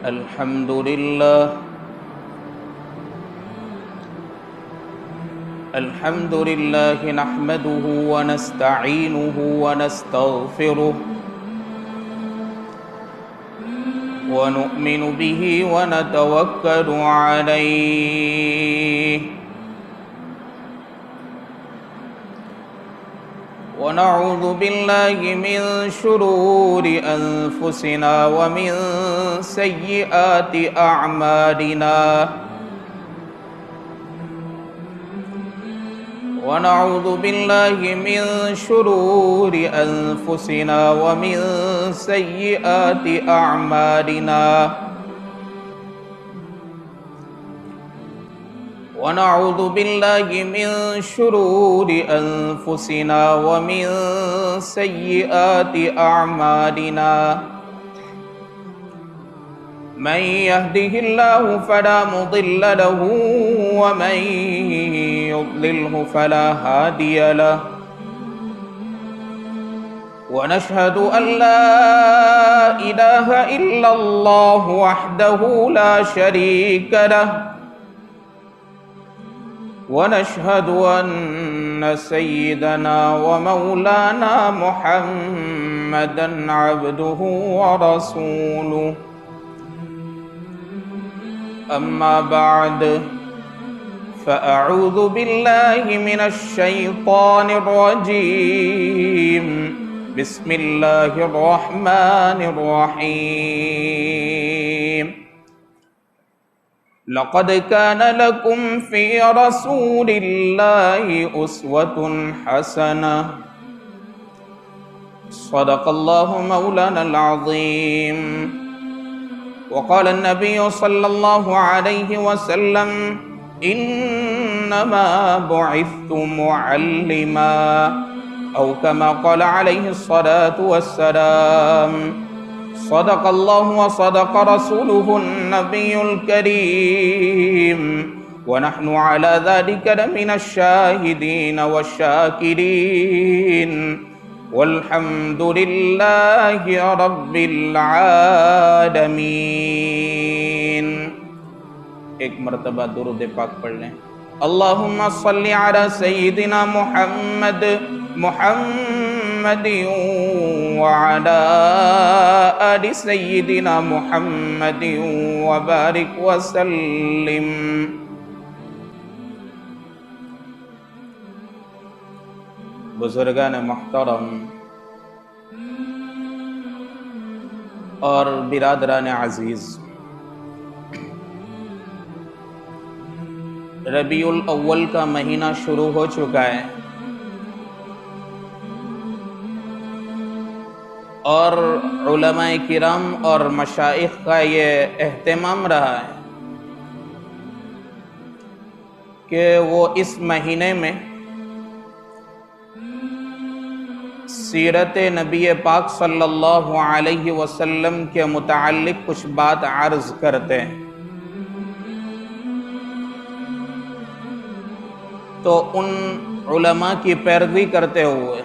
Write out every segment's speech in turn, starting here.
الحمد لله نحمده ونستعينه ونستغفره ونؤمن به ونتوكل عليه ونعوذ بالله من شرور أنفسنا ومن سيئات أعمالنا ونعوذ بالله من شرور أنفسنا ومن سيئات أعمالنا ونعوذ بالله من شرور أنفسنا ومن سيئات أعمالنا من يهده الله فلا مضل له ومن يضلله فلا هادي له ونشهد أن لا إله إلا الله وحده لا شريك له ونشهد أن سيدنا ومولانا محمدا عبده ورسوله أما بعد فأعوذ بالله من الشيطان الرجيم بسم الله الرحمن الرحيم لقد كان لكم في رسول الله أسوة حسنة صدق الله مولانا العظيم وقال النبي صلى الله عليه وسلم إنما بعثت معلما أو كما قال عليه الصلاة والسلام صدق الله وصدق رسوله النبي الكريم ونحن على ذلك لمن الشاهدين والشاكرين والحمد لله رب العالمين. ایک مرتبہ درود پاک پڑھ لیں. اللہم صلی علی سیدنا محمد وعلى آل سيدنا محمد وبارك وسلم. بزرگان محترم اور برادران عزیز، ربیع الاول کا مہینہ شروع ہو چکا ہے اور علماء کرام اور مشائخ کا یہ اہتمام رہا ہے کہ وہ اس مہینے میں سیرت نبی پاک صلی اللہ علیہ وسلم کے متعلق کچھ بات عرض کرتے ہیں. تو ان علماء کی پیروی کرتے ہوئے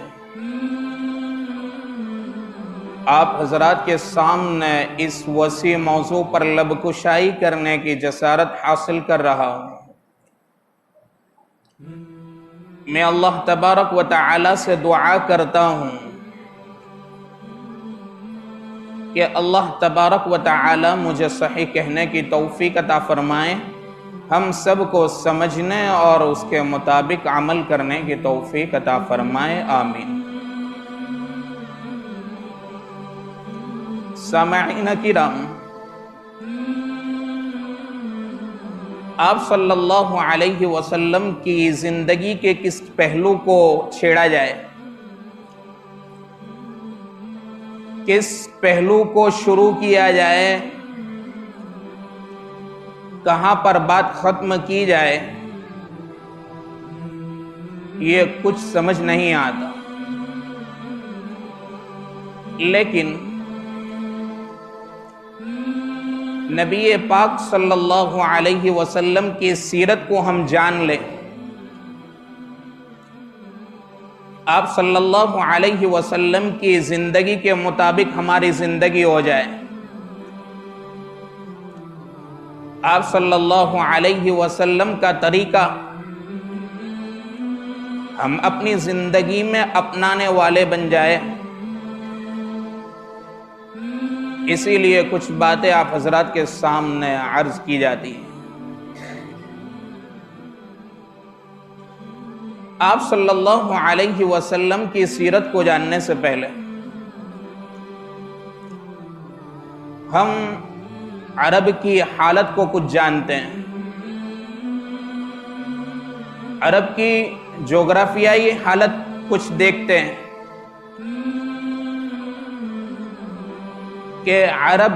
آپ حضرات کے سامنے اس وسیع موضوع پر لب کشائی کرنے کی جسارت حاصل کر رہا ہوں. میں اللہ تبارک و تعالی سے دعا کرتا ہوں کہ اللہ تبارک و تعالی مجھے صحیح کہنے کی توفیق عطا فرمائے، ہم سب کو سمجھنے اور اس کے مطابق عمل کرنے کی توفیق عطا فرمائے، آمین. سامعین کرام، آپ صلی اللہ علیہ وسلم کی زندگی کے کس پہلو کو چھیڑا جائے، کس پہلو کو شروع کیا جائے، کہاں پر بات ختم کی جائے، یہ کچھ سمجھ نہیں آتا. لیکن نبی پاک صلی اللہ علیہ وسلم کی سیرت کو ہم جان لیں، آپ صلی اللہ علیہ وسلم کی زندگی کے مطابق ہماری زندگی ہو جائے آپ صلی اللہ علیہ وسلم کا طریقہ ہم اپنی زندگی میں اپنانے والے بن جائے، اسی لیے کچھ باتیں آپ حضرات کے سامنے عرض کی جاتی ہیں۔ آپ صلی اللہ علیہ وسلم کی سیرت کو جاننے سے پہلے ہم عرب کی حالت کو کچھ جانتے ہیں۔ عرب کی جغرافیائی حالت کچھ دیکھتے ہیں کہ عرب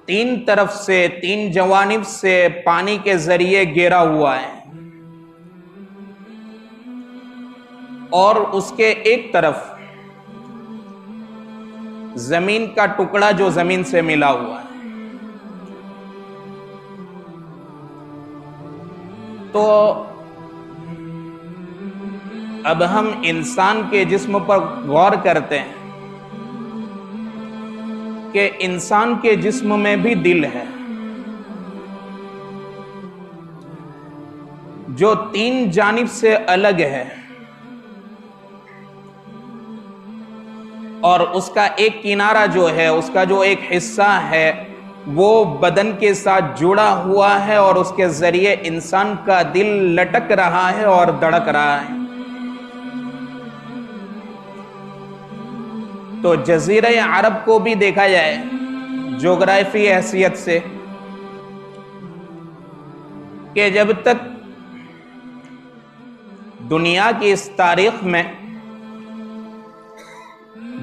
تین طرف سے، تین جوانب سے پانی کے ذریعے گھیرا ہوا ہے، اور اس کے ایک طرف زمین کا ٹکڑا جو زمین سے ملا ہوا ہے۔ تو اب ہم انسان کے جسم پر غور کرتے ہیں کہ انسان کے جسم میں بھی دل ہے، جو تین جانب سے الگ ہے، اور اس کا ایک کنارہ جو ہے، اس کا جو ایک حصہ ہے وہ بدن کے ساتھ جڑا ہوا ہے، اور اس کے ذریعے انسان کا دل لٹک رہا ہے اور دھڑک رہا ہے۔ تو جزیرہ عرب کو بھی دیکھا جائے جغرافی حیثیت سے، کہ جب تک دنیا کی اس تاریخ میں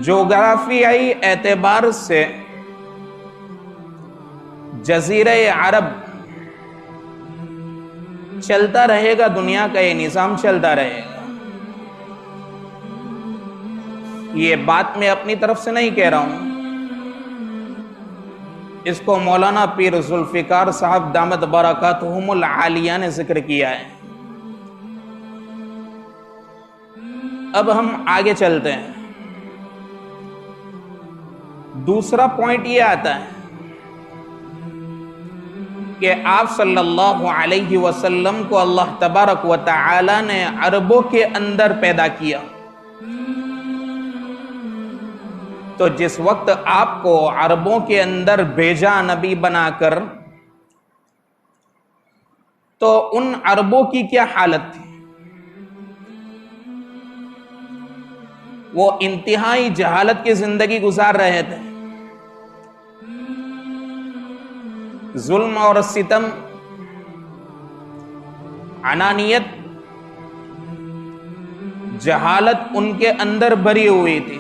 جغرافیائی اعتبار سے جزیرہ عرب چلتا رہے گا، دنیا کا یہ نظام چلتا رہے گا۔ یہ بات میں اپنی طرف سے نہیں کہہ رہا ہوں، اس کو مولانا پیر ذوالفقار صاحب دامت برکاتہم العالیہ نے ذکر کیا ہے۔ اب ہم آگے چلتے ہیں۔ دوسرا پوائنٹ یہ آتا ہے کہ آپ صلی اللہ علیہ وسلم کو اللہ تبارک و تعالی نے عربوں کے اندر پیدا کیا۔ تو جس وقت آپ کو عربوں کے اندر بھیجا نبی بنا کر، تو ان عربوں کی کیا حالت تھی؟ وہ انتہائی جہالت کی زندگی گزار رہے تھے۔ ظلم اور ستم، انانیت، جہالت ان کے اندر بھری ہوئی تھی۔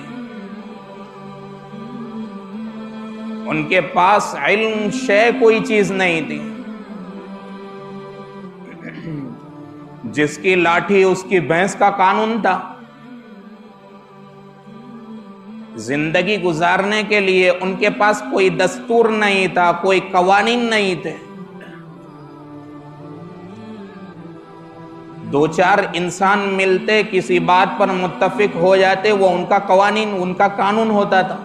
ان کے پاس علم شے کوئی چیز نہیں تھی۔ جس کی لاٹھی اس کی بھینس کا قانون تھا۔ زندگی گزارنے کے لیے ان کے پاس کوئی دستور نہیں تھا، کوئی قوانین نہیں تھے۔ دو چار انسان ملتے، کسی بات پر متفق ہو جاتے، وہ ان کا قوانین، ان کا قانون ہوتا تھا۔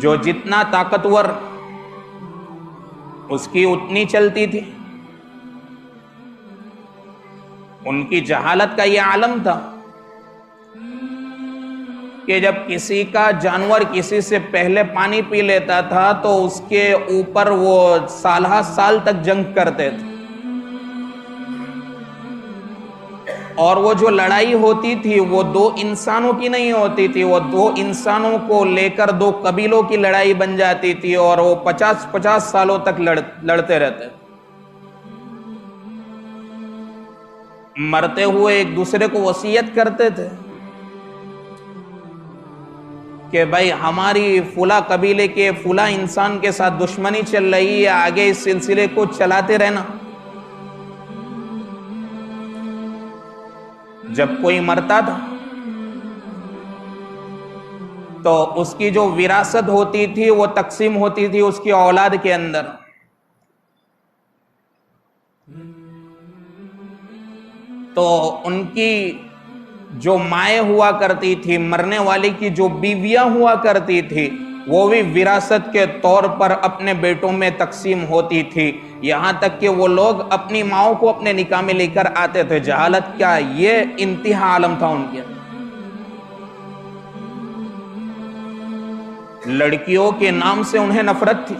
جو جتنا طاقتور، اس کی اتنی چلتی تھی۔ ان کی جہالت کا یہ عالم تھا کہ جب کسی کا جانور کسی سے پہلے پانی پی لیتا تھا تو اس کے اوپر وہ سالہ سال تک جنگ کرتے تھے، اور وہ جو لڑائی ہوتی تھی وہ دو انسانوں کی نہیں ہوتی تھی، وہ دو انسانوں کو لے کر دو قبیلوں کی لڑائی بن جاتی تھی، اور وہ 50 سالوں تک لڑتے رہتے تھے۔ مرتے ہوئے ایک دوسرے کو وصیت کرتے تھے کہ بھائی ہماری فلاں قبیلے کے فلاں انسان کے ساتھ دشمنی چل رہی ہے، آگے اس سلسلے کو چلاتے رہنا۔ جب کوئی مرتا تھا تو اس کی جو وراثت ہوتی تھی وہ تقسیم ہوتی تھی اس کی اولاد کے اندر۔ تو ان کی جو مائیں ہوا کرتی تھی، مرنے والے کی جو بیویاں ہوا کرتی تھی، وہ بھی وراثت کے طور پر اپنے بیٹوں میں تقسیم ہوتی تھی، یہاں تک کہ وہ لوگ اپنی ماؤں کو اپنے نکاح میں لے کر آتے تھے۔ جہالت کیا، یہ انتہا عالم تھا ان کے۔ لڑکیوں کے نام سے انہیں نفرت تھی،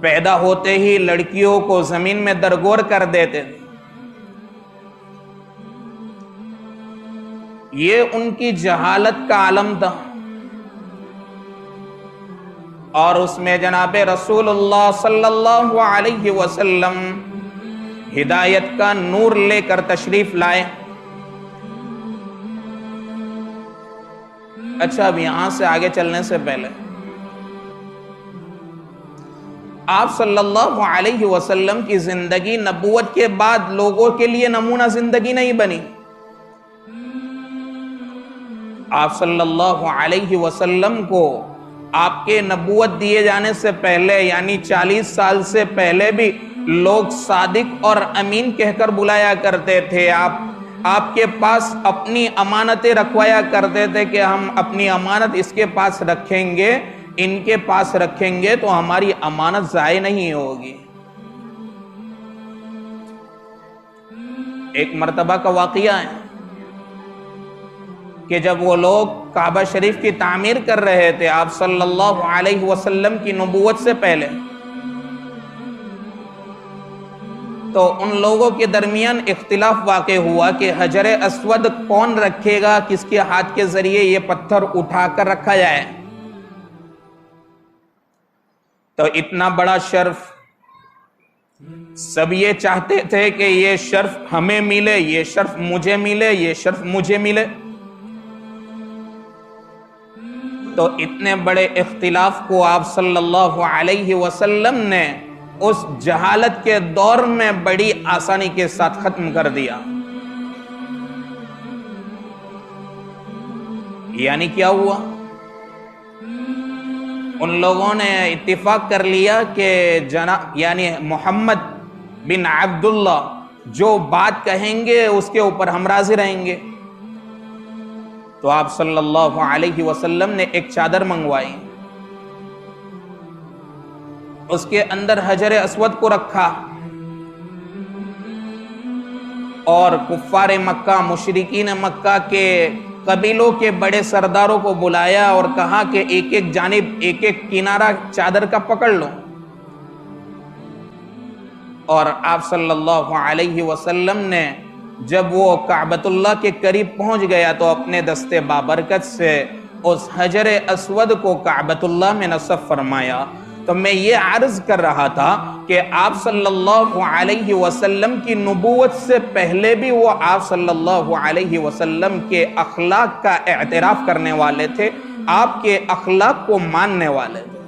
پیدا ہوتے ہی لڑکیوں کو زمین میں درگور کر دیتے تھے۔ یہ ان کی جہالت کا عالم تھا، اور اس میں جناب رسول اللہ صلی اللہ علیہ وسلم ہدایت کا نور لے کر تشریف لائے۔ اچھا، اب یہاں سے آگے چلنے سے پہلے آپ صلی اللہ علیہ وسلم کی زندگی نبوت کے بعد لوگوں کے لیے نمونہ زندگی نہیں بنی۔ آپ صلی اللہ علیہ وسلم کو آپ کے نبوت دیے جانے سے پہلے، یعنی 40 سال سے پہلے بھی لوگ صادق اور امین کہہ کر بلایا کرتے تھے۔ آپ کے پاس اپنی امانتیں رکھوایا کرتے تھے کہ ہم اپنی امانت اس کے پاس رکھیں گے، ان کے پاس رکھیں گے تو ہماری امانت ضائع نہیں ہوگی۔ ایک مرتبہ کا واقعہ ہے کہ جب وہ لوگ کعبہ شریف کی تعمیر کر رہے تھے آپ صلی اللہ علیہ وسلم کی نبوت سے پہلے، تو ان لوگوں کے درمیان اختلاف واقع ہوا کہ حجر اسود کون رکھے گا، کس کے ہاتھ کے ذریعے یہ پتھر اٹھا کر رکھا جائے۔ تو اتنا بڑا شرف، سب یہ چاہتے تھے کہ یہ شرف ہمیں ملے، یہ شرف مجھے ملے، یہ شرف مجھے ملے۔ تو اتنے بڑے اختلاف کو آپ صلی اللہ علیہ وسلم نے اس جہالت کے دور میں بڑی آسانی کے ساتھ ختم کر دیا۔ یعنی کیا ہوا؟ ان لوگوں نے اتفاق کر لیا کہ یعنی محمد بن عبداللہ جو بات کہیں گے اس کے اوپر ہم راضی رہیں گے۔ تو آپ صلی اللہ علیہ وسلم نے ایک چادر منگوائی، اس کے اندر حجر اسود کو رکھا، اور کفار مکہ، مشرکین مکہ کے قبیلوں کے بڑے سرداروں کو بلایا اور کہا کہ ایک ایک جانب، ایک ایک کنارہ چادر کا پکڑ لو۔ اور آپ صلی اللہ علیہ وسلم نے جب وہ کعبۃ اللہ کے قریب پہنچ گیا تو اپنے دستے بابرکت سے اس حجر اسود کو کعبۃ اللہ میں نصب فرمایا۔ تو میں یہ عرض کر رہا تھا کہ آپ صلی اللہ علیہ وسلم کی نبوت سے پہلے بھی وہ آپ صلی اللہ علیہ وسلم کے اخلاق کا اعتراف کرنے والے تھے، آپ کے اخلاق کو ماننے والے تھے۔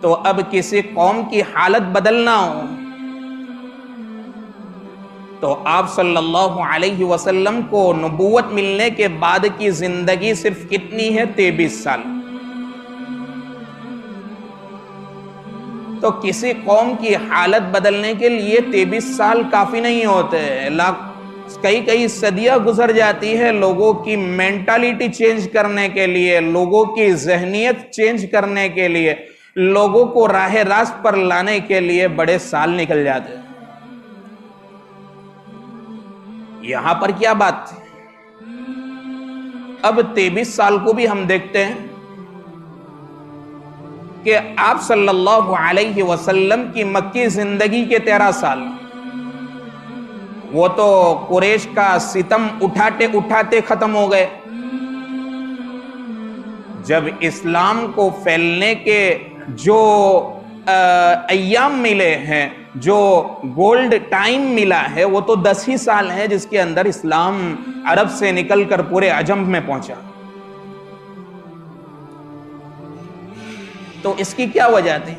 تو اب کسی قوم کی حالت بدلنا ہو تو آپ صلی اللہ علیہ وسلم کو نبوت ملنے کے بعد کی زندگی صرف کتنی ہے؟ 23 سال۔ تو کسی قوم کی حالت بدلنے کے لیے 23 سال کافی نہیں ہوتے، کئی صدیاں گزر جاتی ہے لوگوں کی مینٹالٹی چینج کرنے کے لیے، لوگوں کی ذہنیت چینج کرنے کے لیے، لوگوں کو راہ راست پر لانے کے لیے بڑے سال نکل جاتے ہیں۔ یہاں پر کیا بات تھی؟ اب 23 سال کو بھی ہم دیکھتے ہیں کہ آپ صلی اللہ علیہ وسلم کی مکی زندگی کے 13 سال وہ تو قریش کا ستم اٹھاتے اٹھاتے ختم ہو گئے۔ جب اسلام کو پھیلنے کے جو ایام ملے ہیں، جو گولڈ ٹائم ملا ہے، وہ تو 10 ہی سال ہے جس کے اندر اسلام عرب سے نکل کر پورے عجم میں پہنچا۔ تو اس کی کیا وجہ تھی؟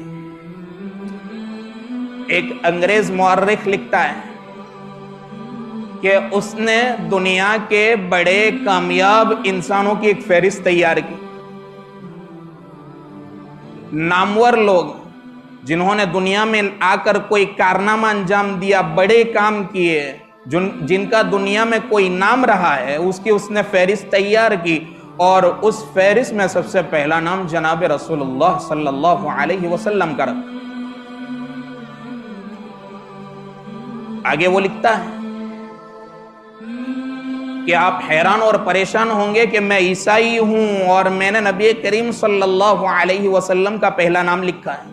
ایک انگریز مورخ لکھتا ہے کہ اس نے دنیا کے بڑے کامیاب انسانوں کی ایک فہرست تیار کی، نامور لوگ جنہوں نے دنیا میں آ کر کوئی کارنامہ انجام دیا، بڑے کام کیے، جن کا دنیا میں کوئی نام رہا ہے اس نے فہرست تیار کی، اور اس فہرست میں سب سے پہلا نام جناب رسول اللہ صلی اللہ علیہ وسلم کا رکھا۔ آگے وہ لکھتا ہے کہ آپ حیران اور پریشان ہوں گے کہ میں عیسائی ہوں اور میں نے نبی کریم صلی اللہ علیہ وسلم کا پہلا نام لکھا ہے۔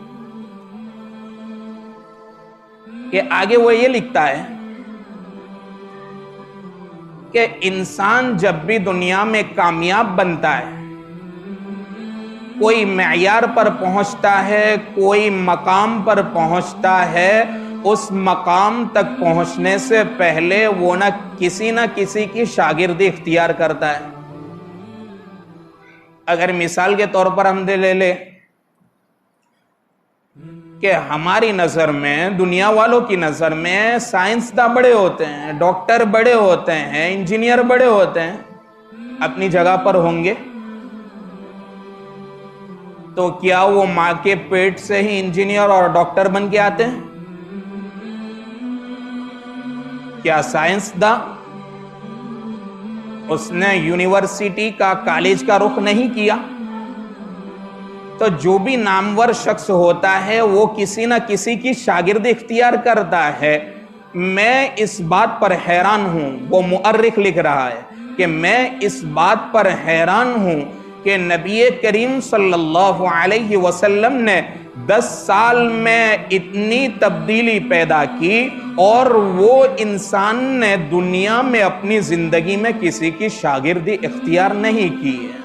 کہ آگے وہ یہ لکھتا ہے کہ انسان جب بھی دنیا میں کامیاب بنتا ہے، کوئی معیار پر پہنچتا ہے، کوئی مقام پر پہنچتا ہے، اس مقام تک پہنچنے سے پہلے وہ نہ کسی کی شاگردی اختیار کرتا ہے۔ اگر مثال کے طور پر ہم لے لیں کہ ہماری نظر میں، دنیا والوں کی نظر میں سائنسداں بڑے ہوتے ہیں، ڈاکٹر بڑے ہوتے ہیں، انجینئر بڑے ہوتے ہیں، اپنی جگہ پر ہوں گے، تو کیا وہ ماں کے پیٹ سے ہی انجینئر اور ڈاکٹر بن کے آتے ہیں؟ کیا سائنسداں اس نے یونیورسٹی کا، کالج کا رخ نہیں کیا؟ تو جو بھی نامور شخص ہوتا ہے وہ کسی نہ کسی کی شاگردی اختیار کرتا ہے۔ میں اس بات پر حیران ہوں، وہ مؤرخ لکھ رہا ہے کہ میں اس بات پر حیران ہوں کہ نبی کریم صلی اللہ علیہ وسلم نے 10 سال میں اتنی تبدیلی پیدا کی، اور وہ انسان نے دنیا میں اپنی زندگی میں کسی کی شاگردی اختیار نہیں کی ہے۔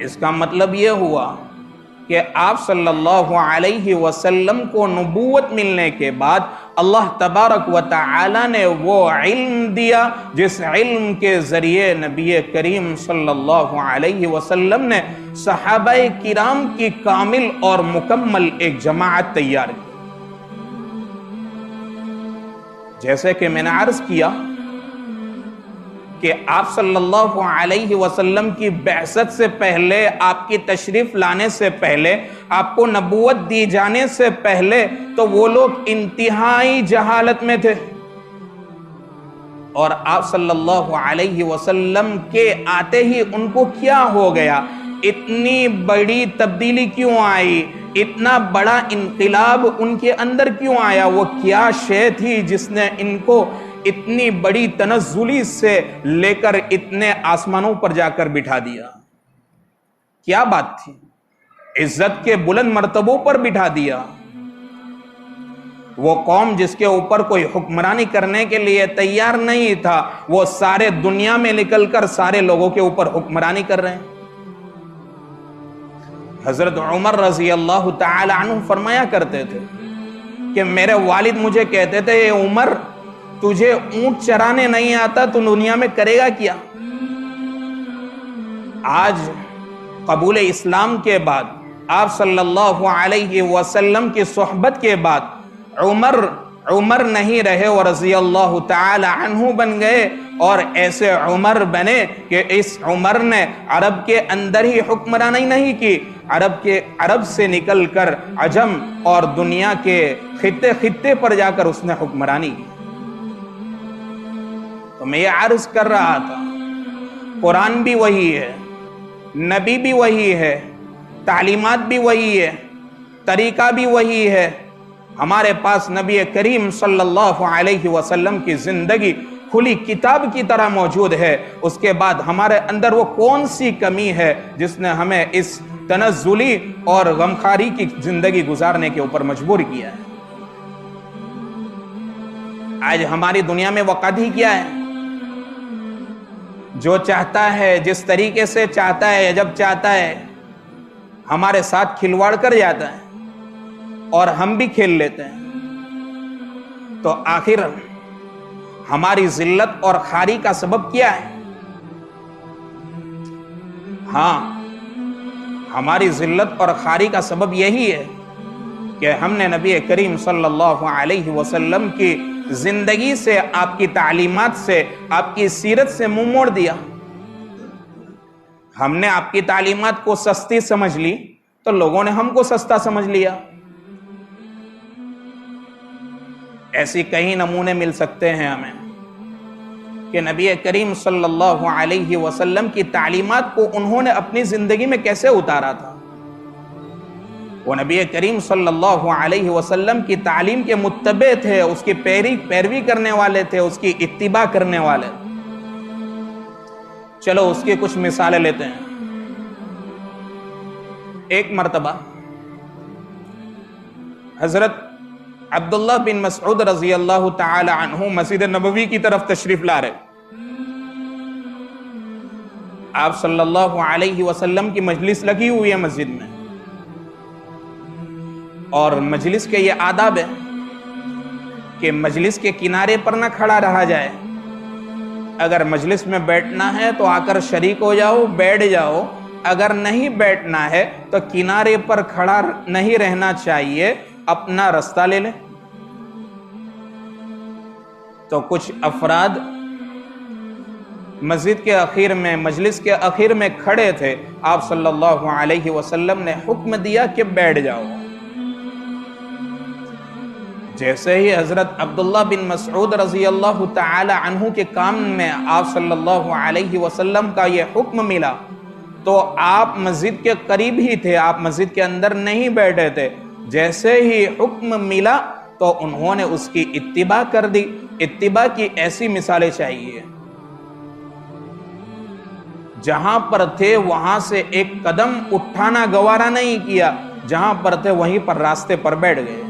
اس کا مطلب یہ ہوا کہ آپ صلی اللہ علیہ وسلم کو نبوت ملنے کے بعد اللہ تبارک و تعالی نے وہ علم دیا جس علم کے ذریعے نبی کریم صلی اللہ علیہ وسلم نے صحابہ کرام کی کامل اور مکمل ایک جماعت تیار کی۔ جیسے کہ میں نے عرض کیا کہ آپ صلی اللہ علیہ وسلم کی بعثت سے پہلے، آپ کی تشریف لانے سے پہلے، آپ کو نبوت دی جانے سے پہلے تو وہ لوگ انتہائی جہالت میں تھے، اور آپ صلی اللہ علیہ وسلم کے آتے ہی ان کو کیا ہو گیا؟ اتنی بڑی تبدیلی کیوں آئی؟ اتنا بڑا انقلاب ان کے اندر کیوں آیا؟ وہ کیا شے تھی جس نے ان کو اتنی بڑی تنزلی سے لے کر اتنے آسمانوں پر جا کر بٹھا دیا؟ کیا بات تھی؟ عزت کے بلند مرتبوں پر بٹھا دیا۔ وہ قوم جس کے اوپر کوئی حکمرانی کرنے کے لیے تیار نہیں تھا، وہ سارے دنیا میں نکل کر سارے لوگوں کے اوپر حکمرانی کر رہے ہیں۔ حضرت عمر رضی اللہ تعالی عنہ فرمایا کرتے تھے کہ میرے والد مجھے کہتے تھے، اے عمر، تجھے اونٹ چرانے نہیں آتا تو دنیا میں کرے گا کیا؟ آج قبول اسلام کے بعد، آپ صلی اللہ علیہ وسلم کی صحبت کے بعد عمر نہیں رہے اور رضی اللہ تعالی عنہ بن گئے، اور ایسے عمر بنے کہ اس عمر نے عرب کے اندر ہی حکمرانی نہیں کی، عرب سے نکل کر عجم اور دنیا کے خطے پر جا کر اس نے حکمرانی کی۔ تو میں یہ عرض کر رہا تھا، قرآن بھی وہی ہے، نبی بھی وہی ہے، تعلیمات بھی وہی ہے، طریقہ بھی وہی ہے۔ ہمارے پاس نبی کریم صلی اللہ علیہ وسلم کی زندگی کھلی کتاب کی طرح موجود ہے۔ اس کے بعد ہمارے اندر وہ کون سی کمی ہے جس نے ہمیں اس تنزلی اور غمخواری کی زندگی گزارنے کے اوپر مجبور کیا ہے؟ آج ہماری دنیا میں وقت ہی کیا ہے؟ جو چاہتا ہے، جس طریقے سے چاہتا ہے، جب چاہتا ہے، ہمارے ساتھ کھلواڑ کر جاتا ہے اور ہم بھی کھیل لیتے ہیں۔ تو آخر ہماری ذلت اور خواری کا سبب کیا ہے؟ ہاں، ہماری ذلت اور خواری کا سبب یہی ہے کہ ہم نے نبی کریم صلی اللہ علیہ وسلم کی زندگی سے، آپ کی تعلیمات سے، آپ کی سیرت سے منہ موڑ دیا۔ ہم نے آپ کی تعلیمات کو سستی سمجھ لی تو لوگوں نے ہم کو سستا سمجھ لیا۔ ایسی کئی نمونے مل سکتے ہیں ہمیں کہ نبی کریم صلی اللہ علیہ وسلم کی تعلیمات کو انہوں نے اپنی زندگی میں کیسے اتارا تھا۔ وہ نبی کریم صلی اللہ علیہ وسلم کی تعلیم کے متبع تھے، اس کی پیروی کرنے والے تھے، اس کی اتباع کرنے والے۔ چلو اس کی کچھ مثالیں لیتے ہیں۔ ایک مرتبہ حضرت عبداللہ بن مسعود رضی اللہ تعالی عنہ مسجد نبوی کی طرف تشریف لا رہے۔ آپ صلی اللہ علیہ وسلم کی مجلس لگی ہوئی ہے مسجد میں، اور مجلس کے یہ آداب ہے کہ مجلس کے کنارے پر نہ کھڑا رہا جائے۔ اگر مجلس میں بیٹھنا ہے تو آ کر شریک ہو جاؤ، بیٹھ جاؤ۔ اگر نہیں بیٹھنا ہے تو کنارے پر کھڑا نہیں رہنا چاہیے، اپنا رستہ لے لیں۔ تو کچھ افراد مسجد کے اخیر میں، مجلس کے اخیر میں کھڑے تھے۔ آپ صلی اللہ علیہ وسلم نے حکم دیا کہ بیٹھ جاؤ۔ جیسے ہی حضرت عبداللہ بن مسعود رضی اللہ تعالی عنہ کے کام میں آپ صلی اللہ علیہ وسلم کا یہ حکم ملا تو آپ مسجد کے قریب ہی تھے، آپ مسجد کے اندر نہیں بیٹھے تھے۔ جیسے ہی حکم ملا تو انہوں نے اس کی اتباع کر دی۔ اتباع کی ایسی مثالیں چاہیے، جہاں پر تھے وہاں سے ایک قدم اٹھانا گوارا نہیں کیا، جہاں پر تھے وہیں پر راستے پر بیٹھ گئے۔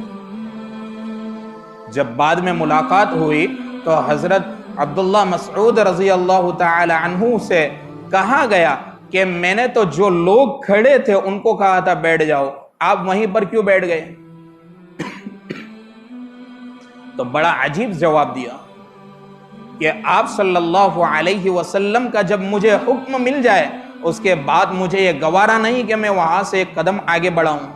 جب بعد میں ملاقات ہوئی تو حضرت عبداللہ مسعود رضی اللہ تعالی عنہ سے کہا گیا کہ میں نے تو جو لوگ کھڑے تھے ان کو کہا تھا بیٹھ جاؤ، آپ وہیں پر کیوں بیٹھ گئے؟ تو بڑا عجیب جواب دیا کہ آپ صلی اللہ علیہ وسلم کا جب مجھے حکم مل جائے اس کے بعد مجھے یہ گوارا نہیں کہ میں وہاں سے ایک قدم آگے بڑھاؤں۔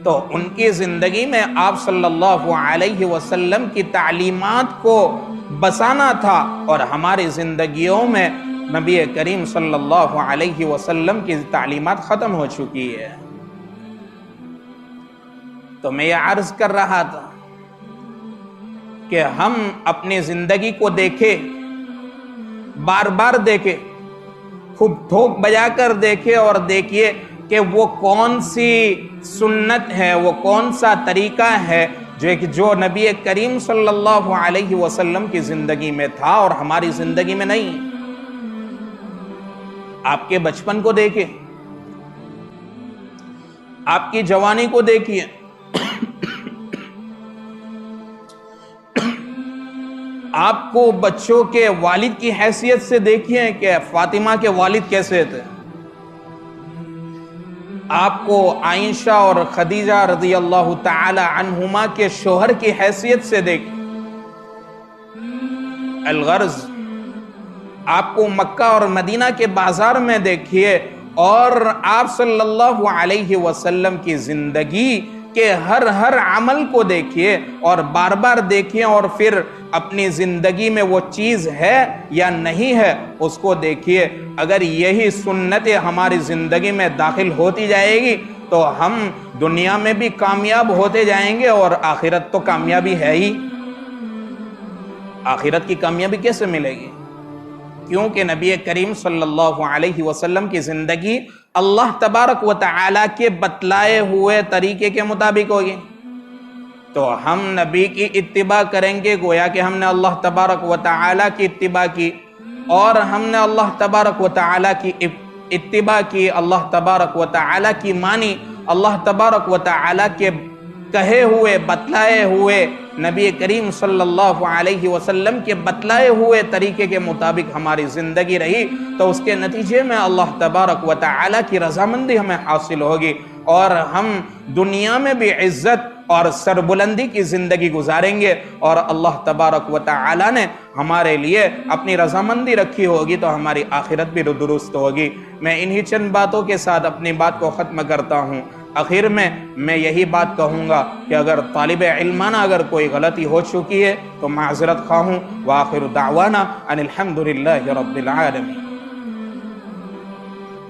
تو ان کی زندگی میں آپ صلی اللہ علیہ وسلم کی تعلیمات کو بسانا تھا، اور ہماری زندگیوں میں نبی کریم صلی اللہ علیہ وسلم کی تعلیمات ختم ہو چکی ہے۔ تو میں یہ عرض کر رہا تھا کہ ہم اپنی زندگی کو دیکھیں، بار بار دیکھیں، خوب ٹھوک بجا کر دیکھیں اور دیکھیے کہ وہ کون سی سنت ہے، وہ کون سا طریقہ ہے جو نبی کریم صلی اللہ علیہ وسلم کی زندگی میں تھا اور ہماری زندگی میں نہیں۔ آپ کے بچپن کو دیکھیں، آپ کی جوانی کو دیکھیے، آپ کو بچوں کے والد کی حیثیت سے دیکھیے کہ فاطمہ کے والد کیسے تھے، آپ کو عائشہ اور خدیجہ رضی اللہ تعالی عنہما کے شوہر کی حیثیت سے دیکھیں۔ الغرض آپ کو مکہ اور مدینہ کے بازار میں دیکھیے اور آپ صلی اللہ علیہ وسلم کی زندگی کے ہر عمل کو دیکھیے اور بار بار دیکھیے، اور پھر اپنی زندگی میں وہ چیز ہے یا نہیں ہے اس کو دیکھیے۔ اگر یہی سنتیں ہماری زندگی میں داخل ہوتی جائے گی تو ہم دنیا میں بھی کامیاب ہوتے جائیں گے، اور آخرت تو کامیابی ہے ہی۔ آخرت کی کامیابی کیسے ملے گی؟ کیونکہ نبی کریم صلی اللہ علیہ وسلم کی زندگی اللہ تبارک و تعالی کے بتلائے ہوئے طریقے کے مطابق ہوگی۔ تو ہم نبی کی اتباع کریں گے گویا کہ ہم نے اللہ تبارک و تعالی کی اتباع کی، اور ہم نے اللہ تبارک و تعالی کی اتباع کی، اللہ تبارک و تعالی کی مانی، اللہ تبارک و تعالی کے کہے ہوئے بتلائے ہوئے نبی کریم صلی اللہ علیہ وسلم کے بتلائے ہوئے طریقے کے مطابق ہماری زندگی رہی تو اس کے نتیجے میں اللہ تبارک و تعالی کی رضامندی ہمیں حاصل ہوگی، اور ہم دنیا میں بھی عزت اور سربلندی کی زندگی گزاریں گے، اور اللہ تبارک و تعالی نے ہمارے لیے اپنی رضامندی رکھی ہوگی تو ہماری آخرت بھی درست ہوگی۔ میں انہی چند باتوں کے ساتھ اپنی بات کو ختم کرتا ہوں۔ آخر میں یہی بات کہوں گا کہ اگر طالب علمانہ اگر کوئی غلطی ہو چکی ہے تو معذرت خواہ ہوں۔ وآخر دعوانا ان الحمد للہ رب العالمین۔